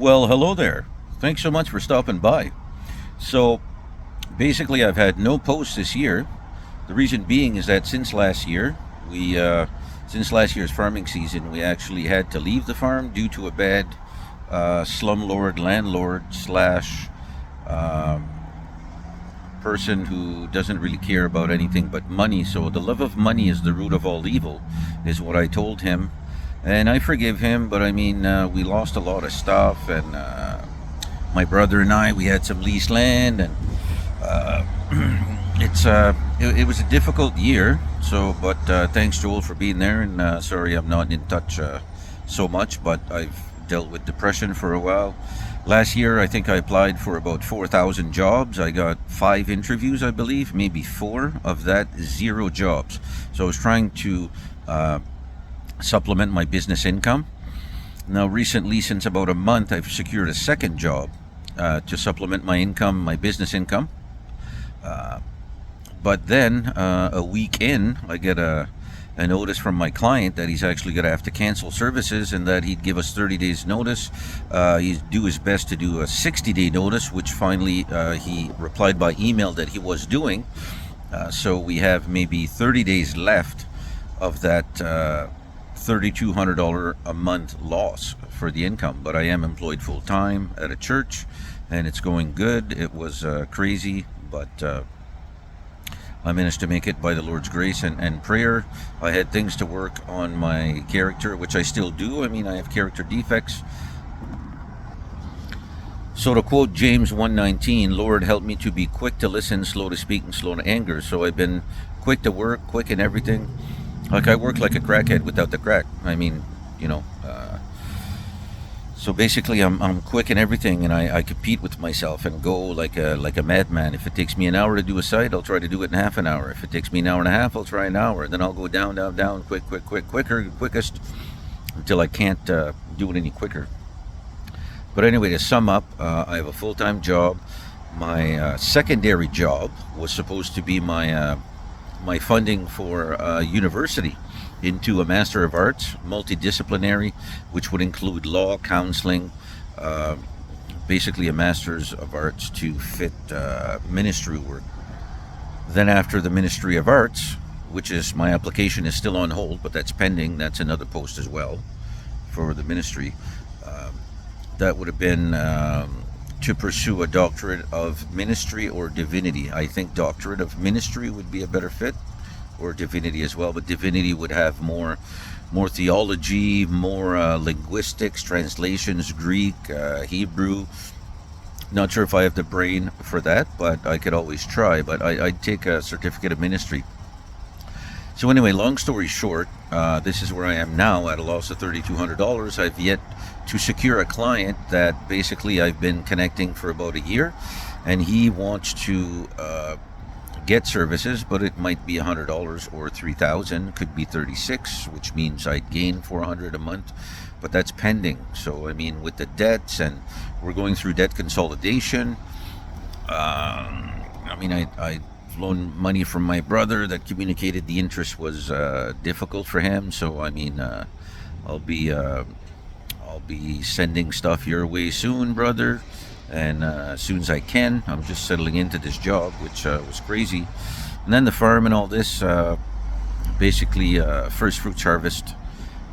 Well, hello there. Thanks so much for stopping by. So, basically, I've had no posts this year. The reason being is that we, since last year's farming season, we actually had to leave the farm due to a bad slumlord, landlord slash um, person who doesn't really care about anything but money. So, the love of money is the root of all evil, is what I told him. And I forgive him, but I mean, we lost a lot of stuff, and my brother and I, we had some leased land, and uh, it was a difficult year. So, but thanks Joel for being there, and sorry I'm not in touch so much, but I've dealt with depression for a while. Last year, I think I applied for about 4,000 jobs. I got 5 interviews, I believe, maybe four. Of that, zero jobs. So I was trying to uh, supplement my business income. Now, recently, since about a month, I've secured a second job to supplement my income, my business income. Uh, but then, a week in, I get a notice from my client that he's actually going to have to cancel services and that he'd give us 30 days notice. He'd do his best to do a 60-day notice, which finally he replied by email that he was doing. So we have maybe 30 days left of that $3,200 a month loss for the income. But I am employed full time at a church, and it's going good. It was crazy, but I managed to make it by the Lord's grace and prayer. I had things to work on my character, which I still do. I mean, I have character defects. So to quote James 1:19, Lord, help me to be quick to listen, slow to speak, and slow to anger. So I've been quick to work, quick in everything. Like I work like a crackhead without the crack. I mean, you know. So basically, I'm quick in everything, and I compete with myself and go like a madman. If it takes me an hour to do a site, I'll try to do it in half an hour. If it takes me an hour and a half, I'll try an hour. Then I'll go down, down, down, quick, quick, quick, quicker, quickest, until I can't do it any quicker. But anyway, to sum up, I have a full-time job. My secondary job was supposed to be my funding for university into a Master of Arts, multidisciplinary, which would include law, counseling, uh, basically a Master's of Arts to fit ministry work. Then after the Ministry of Arts, which is my application is still on hold, but that's pending. That's another post as well for the ministry. Um, that would have been to pursue a doctorate of ministry or divinity. I think doctorate of ministry would be a better fit, or divinity as well. But divinity would have more theology, more linguistics, translations, Greek, Hebrew. Not sure if I have the brain for that, but I could always try. But I'd take a certificate of ministry. So anyway, long story short, this is where I am now at a loss of $3,200. I've yet to secure a client that basically I've been connecting for about a year, and he wants to get services, but it might be $100 or 3,000, could be 36, which means I'd gain 400 a month, but that's pending. So I mean, with the debts, and we're going through debt consolidation. I mean, I've loaned money from my brother that communicated the interest was difficult for him. So I mean, I'll be uh, I'll be sending stuff your way soon, brother. And as soon as I can, I'm just settling into this job, which was crazy. And then the farm and all this, basically, first fruits harvest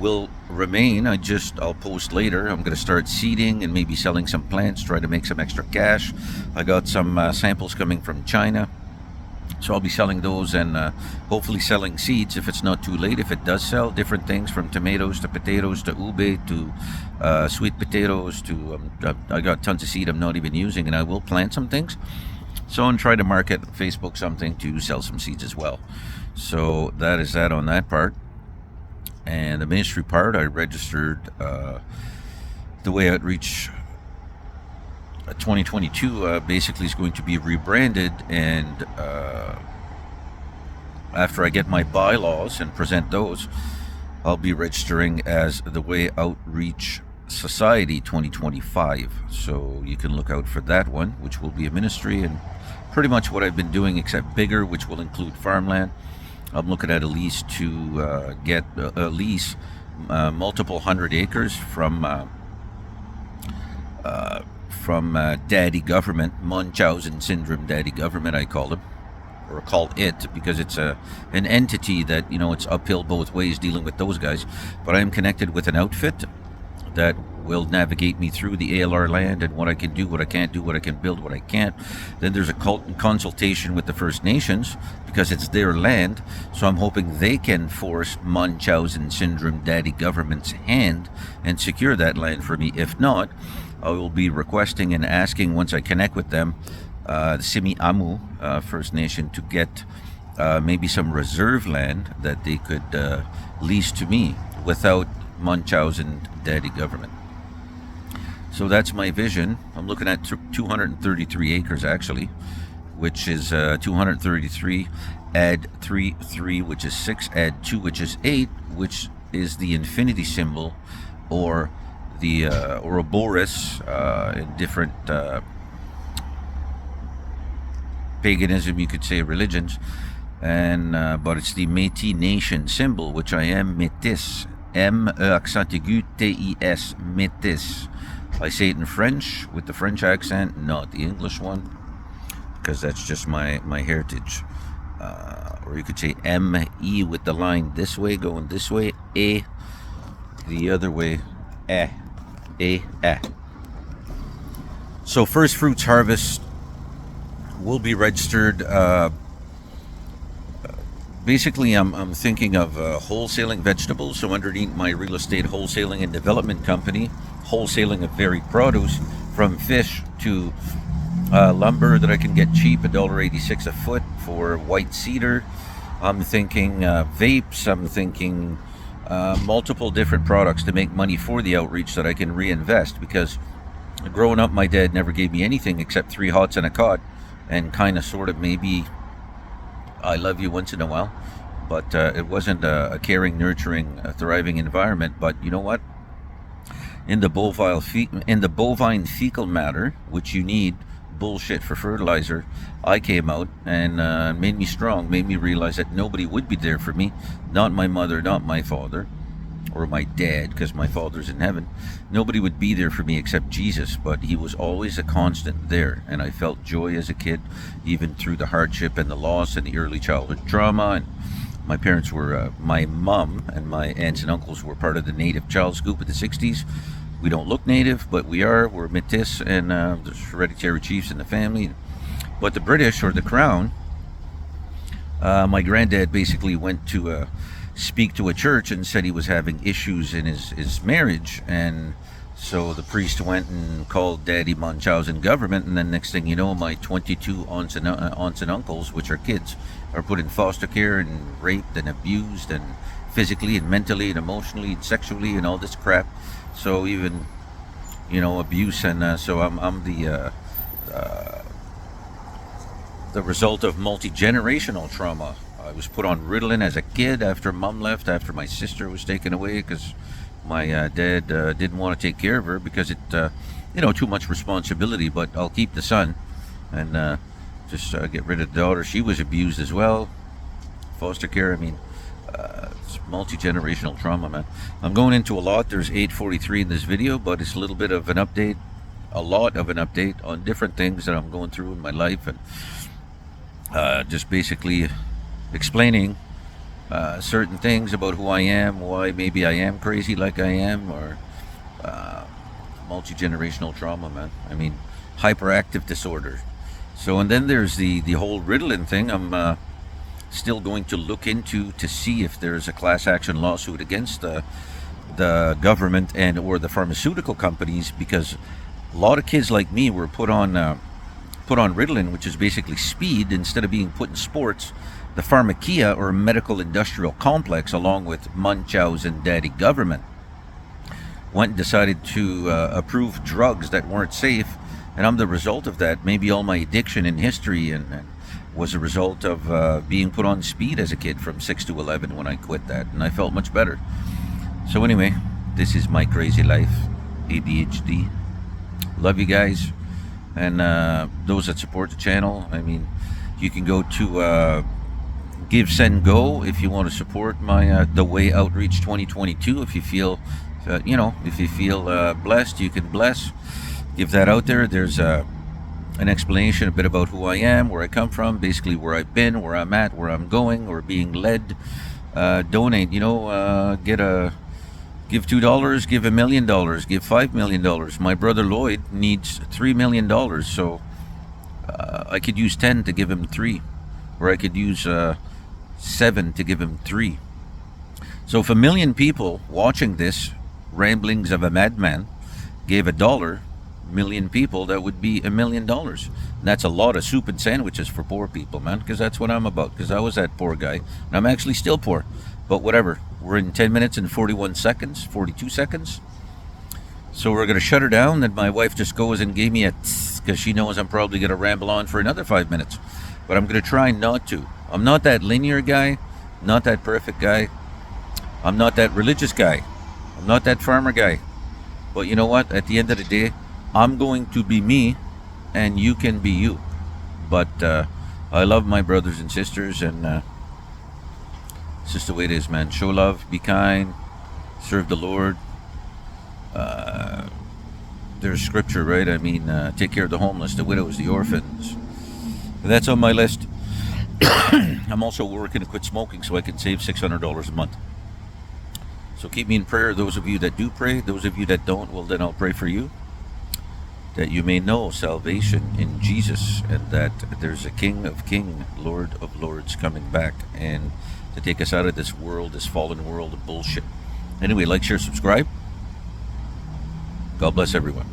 will remain. I'll post later. I'm going to start seeding and maybe selling some plants, try to make some extra cash. I got some samples coming from China. So I'll be selling those, and hopefully selling seeds if it's not too late. If it does sell, different things from tomatoes to potatoes to ube to sweet potatoes to I got tons of seed I'm not even using, and I will plant some things. So and try to market Facebook something to sell some seeds as well. So that is that on that part. And the ministry part, I registered the way outreach 2022 basically is going to be rebranded, and after I get my bylaws and present those, I'll be registering as the Way Outreach Society 2025. So you can look out for that one, which will be a ministry and pretty much what I've been doing, except bigger, which will include farmland. I'm looking at a lease to get a lease multiple hundred acres from from daddy government, Munchausen syndrome daddy government, I call them, or call it, because it's an entity that, it's uphill both ways dealing with those guys. But I am connected with an outfit that will navigate me through the ALR land and what I can do, what I can't do, what I can build, what I can't. Then there's a consultation with the First Nations because it's their land. So I'm hoping they can force Munchausen syndrome daddy government's hand and secure that land for me. If not, I will be requesting and asking, once I connect with them, the Simi Amu First Nation, to get maybe some reserve land that they could lease to me without Munchausen daddy government. So that's my vision. I'm looking at 233 acres actually, which is 233 add 3, which is 6, add 2, which is 8, which is the infinity symbol, or the Ouroboros in different paganism, you could say, religions, and but it's the Métis Nation symbol, which I am Métis, M-E-accent-aigu-T-I-S, Métis. I say it in French with the French accent, not the English one, because that's just my heritage. Or you could say M-E with the line this way, going this way, A the other way, A. So first fruits harvest will be registered. Basically, I'm thinking of wholesaling vegetables. So underneath my real estate wholesaling and development company, wholesaling of varied produce, from fish to lumber that I can get cheap, $1.86 a foot for white cedar. I'm thinking vapes. I'm thinking multiple different products to make money for the outreach that I can reinvest, because growing up, my dad never gave me anything except 3 hots and a cot, and kind of sort of maybe I love you once in a while, but it wasn't a caring, nurturing, thriving environment. But you know what? In the bovine fecal matter, which you need bullshit for fertilizer, I came out and made me strong, made me realize that nobody would be there for me, not my mother, not my father, or my dad, because my father's in heaven. Nobody would be there for me except Jesus, but he was always a constant there, and I felt joy as a kid, even through the hardship and the loss and the early childhood trauma. And my parents were, my mom and my aunts and uncles were part of the Native Child Scoop of the 60s. We don't look Native, but we're Métis, and there's hereditary chiefs in the family. But the British, or the Crown, my granddad basically went to speak to a church and said he was having issues in his marriage, and so the priest went and called Daddy Munchausen government, and then next thing you know, my 22 aunts and uncles, which are kids, are put in foster care and raped and abused, and physically and mentally and emotionally and sexually and all this crap. So even, abuse, and so I'm the result of multi-generational trauma. I was put on Ritalin as a kid after mom left, after my sister was taken away, because my dad didn't want to take care of her because it, too much responsibility. But I'll keep the son and just get rid of the daughter. She was abused as well. Foster care. I mean, it's multi-generational trauma, man. I'm going into a lot. There's 8:43 in this video, but it's a little bit of an update, a lot of an update on different things that I'm going through in my life, and just basically explaining certain things about who I am, why maybe I am crazy like I am, or multi-generational trauma, man. I mean, hyperactive disorder. So, and then there's the whole Ritalin thing. I'm still going to look into to see if there's a class action lawsuit against the government and or the pharmaceutical companies, because a lot of kids like me were put on Ritalin, which is basically speed, instead of being put in sports. The pharmakia, or medical industrial complex, along with Munchausen daddy government, went and decided to approve drugs that weren't safe, and I'm the result of that. Maybe all my addiction in history and was a result of being put on speed as a kid from 6 to 11 when I quit that, and I felt much better. So anyway, this is my crazy life, ADHD. Love you guys, and those that support the channel. I mean, you can go to Give, Send, Go if you want to support my The Way Outreach 2022. If you feel, if you feel blessed, you can bless. give that out there. There's an explanation, a bit about who I am, where I come from, basically where I've been, where I'm at, where I'm going, or being led. Donate, give $2, give $1,000,000, give $5,000,000. My brother Lloyd needs $3,000,000, so I could use 10 to give him 3, or I could use 7 to give him 3. So if 1,000,000 people watching this ramblings of a madman gave $1,000,000 people, that would be $1,000,000. And that's a lot of soup and sandwiches for poor people, man, because that's what I'm about, because I was that poor guy, and I'm actually still poor. But whatever, we're in 10 minutes and 42 seconds. So we're going to shut her down. Then my wife just goes and gave me a tss, because she knows I'm probably going to ramble on for another 5 minutes. But I'm going to try not to. I'm not that linear guy, not that perfect guy. I'm not that religious guy. I'm not that farmer guy. But you know what? At the end of the day, I'm going to be me, and you can be you. But I love my brothers and sisters, and it's just the way it is, man. Show love, be kind, serve the Lord. There's scripture, right? I mean, take care of the homeless, the widows, the orphans. That's on my list. I'm also working to quit smoking so I can save $600 a month. So keep me in prayer. Those of you that do pray, those of you that don't, well, then I'll pray for you, that you may know salvation in Jesus, and that there's a King of Kings, Lord of Lords coming back, and to take us out of this world, this fallen world of bullshit. Anyway, like, share, subscribe. God bless everyone.